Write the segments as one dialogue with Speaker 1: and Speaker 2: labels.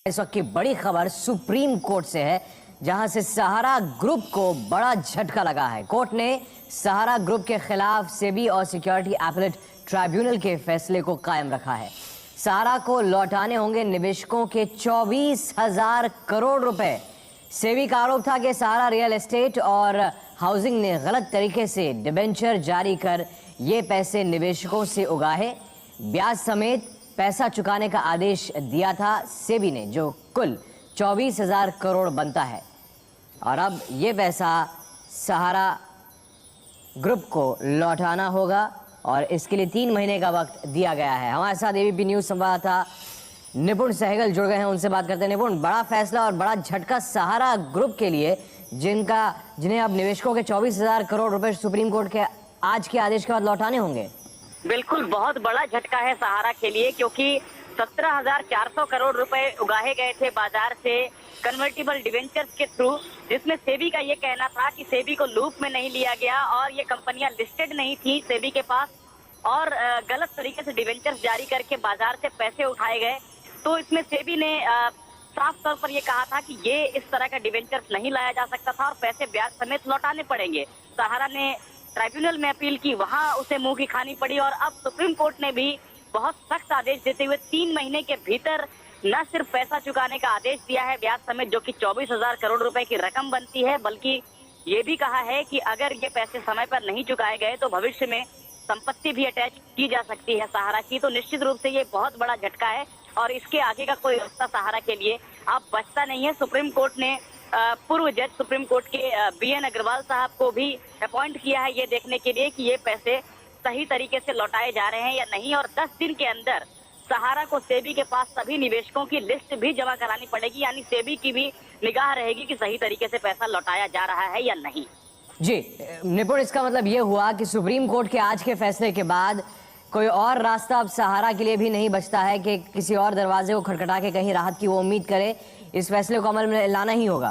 Speaker 1: इस वक्त की बड़ी खबर सुप्रीम कोर्ट से है, जहां से सहारा ग्रुप को बड़ा झटका लगा है। कोर्ट ने सहारा ग्रुप के खिलाफ सेबी और सिक्योरिटी अपीलेट ट्राइब्यूनल के फैसले को कायम रखा है। सहारा को लौटाने होंगे निवेशकों के 24,000 करोड़ रुपए। सेबी का आरोप था कि सहारा रियल एस्टेट और हाउसिंग ने गलत तरीके से डिबेंचर जारी कर ये पैसे निवेशकों से उगाहे। ब्याज समेत पैसा चुकाने का आदेश दिया था सेबी ने, जो कुल 24,000 करोड़ बनता है। और अब ये पैसा सहारा ग्रुप को लौटाना होगा और इसके लिए 3 महीने का वक्त दिया गया है। हमारे साथ एबीपी न्यूज संवाददाता निपुण सहगल जुड़ गए हैं, उनसे बात करते हैं। निपुण, बड़ा फैसला और बड़ा झटका सहारा ग्रुप के लिए, जिन्हें अब निवेशकों के 24,000 करोड़ रुपए सुप्रीम कोर्ट के आज के आदेश के बाद लौटाने होंगे।
Speaker 2: बिल्कुल, बहुत बड़ा झटका है सहारा के लिए, क्योंकि 17,400 करोड़ रुपए उगाहे गए थे बाजार से कन्वर्टिबल डिवेंचर्स के थ्रू, जिसमें सेबी का ये कहना था कि सेबी को लूप में नहीं लिया गया और ये कंपनियां लिस्टेड नहीं थी सेबी के पास और गलत तरीके से डिवेंचर्स जारी करके बाजार से पैसे उठाए गए। तो इसमें सेबी ने साफ तौर पर ये कहा था कि ये इस तरह का डिवेंचर्स नहीं लाया जा सकता था और पैसे ब्याज समेत लौटाने पड़ेंगे। सहारा ने ट्राइब्यूनल में अपील की, वहां उसे मुंह की खानी पड़ी और अब सुप्रीम कोर्ट ने भी बहुत सख्त आदेश देते हुए 3 महीने के भीतर न सिर्फ पैसा चुकाने का आदेश दिया है ब्याज समेत, जो कि 24,000 करोड़ रुपए की रकम बनती है, बल्कि ये भी कहा है कि अगर ये पैसे समय पर नहीं चुकाए गए तो भविष्य में संपत्ति भी अटैच की जा सकती है सहारा की। तो निश्चित रूप से ये बहुत बड़ा झटका है और इसके आगे का कोई रास्ता सहारा के लिए अब बचता नहीं है। सुप्रीम कोर्ट ने पूर्व जज सुप्रीम कोर्ट के BN अग्रवाल साहब को भी अपॉइंट किया है ये देखने के लिए कि ये पैसे सही तरीके से लौटाए जा रहे हैं या नहीं, और 10 दिन के अंदर सहारा को सेबी के पास सभी निवेशकों की लिस्ट भी जमा करानी पड़ेगी, यानी सेबी की भी निगाह रहेगी कि सही तरीके से पैसा लौटाया जा रहा है या नहीं।
Speaker 1: जी निपुण, इसका मतलब ये हुआ कि सुप्रीम कोर्ट के आज के फैसले के बाद कोई और रास्ता अब सहारा के लिए भी नहीं बचता है कि किसी और दरवाजे को खटखटा के कहीं राहत की वो उम्मीद करे। इस फैसले को अमल में लाना ही होगा।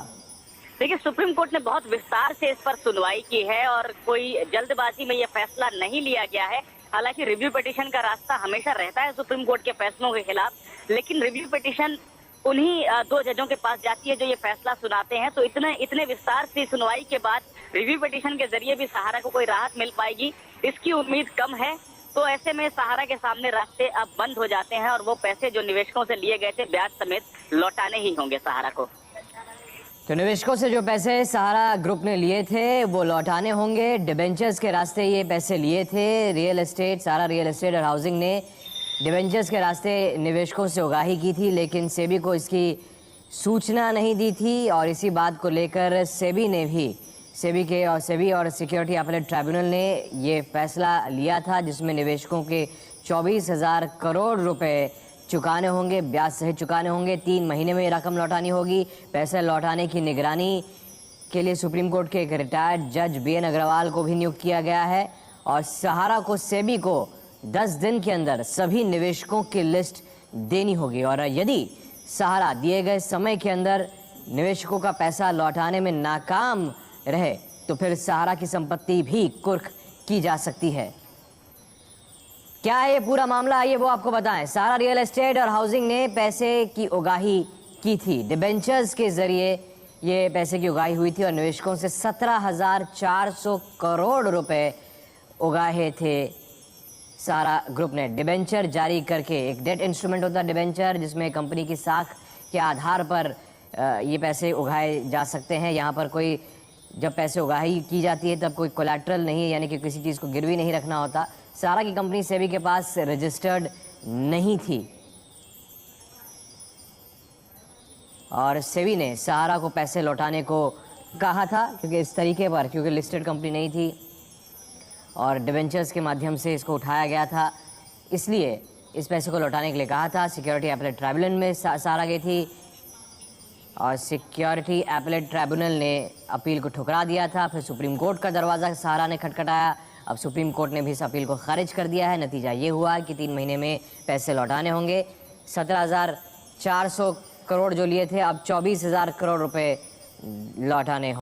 Speaker 2: देखिए, सुप्रीम कोर्ट ने बहुत विस्तार से इस पर सुनवाई की है और कोई जल्दबाजी में यह फैसला नहीं लिया गया है। हालांकि रिव्यू पिटीशन का रास्ता हमेशा रहता है सुप्रीम कोर्ट के फैसलों के खिलाफ, लेकिन रिव्यू पिटीशन उन्हीं 2 जजों के पास जाती है जो ये फैसला सुनाते हैं। तो इतने विस्तार से सुनवाई के बाद रिव्यू पिटीशन के जरिए भी सहारा को कोई राहत मिल पाएगी, इसकी उम्मीद कम है। तो ऐसे में सहारा के सामने रास्ते अब बंद हो जाते हैं और वो पैसे जो निवेशकों से लिए गए थे ब्याज समेत लौटाने ही होंगे सहारा को।
Speaker 1: तो निवेशकों से जो पैसे सहारा ग्रुप ने लिए थे वो लौटाने होंगे। डिबेंचर्स के रास्ते ये पैसे लिए थे रियल एस्टेट, सहारा रियल एस्टेट और हाउसिंग ने डिबेंचर्स के रास्ते निवेशकों से उगाही की थी, लेकिन सेबी को इसकी सूचना नहीं दी थी। और इसी बात को लेकर सेबी और सिक्योरिटी अपीलेट ट्राइब्यूनल ने ये फैसला लिया था, जिसमें निवेशकों के 24,000 करोड़ रुपए चुकाने होंगे, ब्याज सहित चुकाने होंगे। 3 महीने में रकम लौटानी होगी। पैसे लौटाने की निगरानी के लिए सुप्रीम कोर्ट के एक रिटायर्ड जज BN अग्रवाल को भी नियुक्त किया गया है और सहारा को सेबी को 10 दिन के अंदर सभी निवेशकों की लिस्ट देनी होगी। और यदि सहारा दिए गए समय के अंदर निवेशकों का पैसा लौटाने में नाकाम रहे तो फिर सहारा की संपत्ति भी कुर्क की जा सकती है। क्या है ये पूरा मामला, आइए वो आपको बताएं। सहारा रियल एस्टेट और हाउसिंग ने पैसे की उगाही की थी, डिबेंचर्स के जरिए ये पैसे की उगाही हुई थी और निवेशकों से 17,400 करोड़ रुपए उगाहे थे सहारा ग्रुप ने डिबेंचर जारी करके। एक डेट इंस्ट्रूमेंट होता है डिबेंचर, जिसमें कंपनी की साख के आधार पर ये पैसे उगाए जा सकते हैं। यहाँ पर कोई जब पैसे उगाही की जाती है तब कोई कोलैटरल नहीं है, यानी कि किसी चीज़ को गिरवी नहीं रखना होता। सहारा की कंपनी सेबी के पास रजिस्टर्ड नहीं थी और सेबी ने सहारा को पैसे लौटाने को कहा था, क्योंकि इस तरीके पर, क्योंकि लिस्टेड कंपनी नहीं थी और डिबेंचर्स के माध्यम से इसको उठाया गया था, इसलिए इस पैसे को लौटाने के लिए कहा था। सिक्योरिटी अपीलेट ट्राइब्यूनल में सहारा गई थी और सिक्योरिटी अपीलेट ट्राइब्यूनल ने अपील को ठुकरा दिया था। फिर सुप्रीम कोर्ट का दरवाज़ा सहारा ने खटखटाया। अब सुप्रीम कोर्ट ने भी इस अपील को खारिज कर दिया है। नतीजा ये हुआ कि 3 महीने में पैसे लौटाने होंगे। 17,400 करोड़ जो लिए थे, अब 24,000 करोड़ रुपए लौटाने